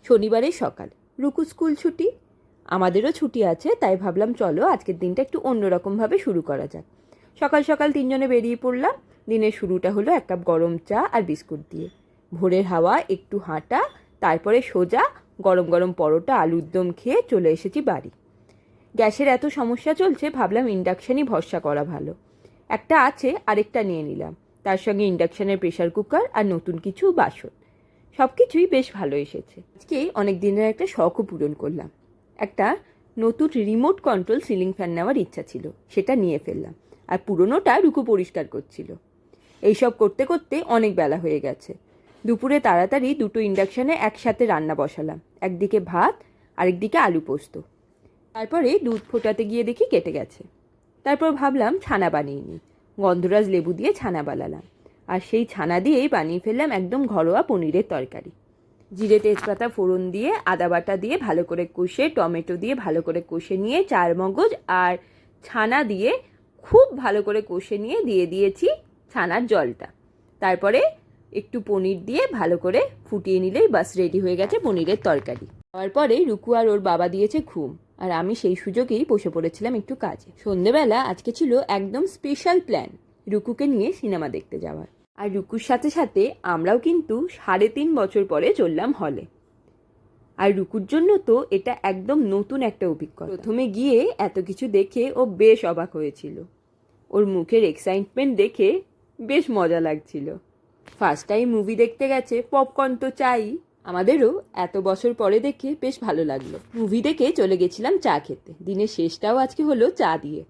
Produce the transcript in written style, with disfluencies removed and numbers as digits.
শনিবারের সকাল, রুকু স্কুল ছুটি, আমাদেরও ছুটি আছে, তাই ভাবলাম চলো আজকের দিনটা একটু অন্যরকমভাবে শুরু করা যাক। সকাল সকাল তিনজনে বেরিয়ে পড়লাম। দিনের শুরুটা হলো 1 কাপ গরম চা আর বিস্কুট দিয়ে। ভোরের হাওয়া, একটু হাঁটা, তারপরে সোজা গরম গরম পরোটা আলুর দম খেয়ে চলে এসেছি বাড়ি। গ্যাসের এত সমস্যা চলছে, ভাবলাম ইন্ডাকশানই ভরসা করা ভালো। একটা আছে, আরেকটা নিয়ে নিলাম। তার সঙ্গে ইন্ডাকশানের প্রেশার কুকার আর নতুন কিছু বাসন, সব কিছুই বেশ ভালো এসেছে। আজকে অনেক দিনের একটা শখও পূরণ করলাম। একটা নতুন রিমোট কন্ট্রোল সিলিং ফ্যান নেওয়ার ইচ্ছা ছিল, সেটা নিয়ে ফেললাম। আর পুরনোটা রুকু পরিষ্কার করছিল। এইসব করতে করতে অনেক বেলা হয়ে গেছে। দুপুরে তাড়াতাড়ি দুটো ইন্ডাকশানে একসাথে রান্না বসালাম, একদিকে ভাত আরেকদিকে আলু পোস্ত। তারপরে দুধ ফোটাতে গিয়ে দেখি কেটে গেছে। তারপর ভাবলাম ছানা বানিয়ে নিই। গন্ধরাজ লেবু দিয়ে ছানা বানালাম, আর সেই ছানা দিয়েই বানিয়ে ফেললাম একদম ঘরোয়া পনিরের তরকারি। জিরে তেজপাতা ফোড়ন দিয়ে, আদা বাটা দিয়ে ভালো করে কষে, টমেটো দিয়ে ভালো করে কষে নিয়ে, চার মগজ আর ছানা দিয়ে খুব ভালো করে কষে নিয়ে দিয়ে দিয়েছি ছানার জলটা। তারপরে একটু পনির দিয়ে ভালো করে ফুটিয়ে নিলেই বাস রেডি হয়ে গেছে পনিরের তরকারি। তারপরে রুকু আর ওর বাবা দিয়েছে ঘুম, আর আমি সেই সুযোগেই বসে পড়েছিলাম একটু কাজে। সন্ধেবেলা আজকে ছিল একদম স্পেশাল প্ল্যান, রুকুকে নিয়ে সিনেমা দেখতে যাওয়ার। আর রুকুর সাথে সাথে আমরাও কিন্তু 3.5 বছর পরে চললাম হলে। আর রুকুর জন্য তো এটা একদম নতুন একটা অভিজ্ঞতা। প্রথমে গিয়ে এত কিছু দেখে ও বেশ অবাক হয়েছিল। ওর মুখের এক্সাইটমেন্ট দেখে বেশ মজা লাগছিল। ফার্স্ট টাইম মুভি দেখতে গেছে, পপকর্ন তো চাই। আমাদেরও এত বছর পরে দেখে বেশ ভালো লাগলো। মুভি দেখে চলে গেছিলাম চা খেতে। দিনের শেষটাও আজকে হলো চা দিয়ে।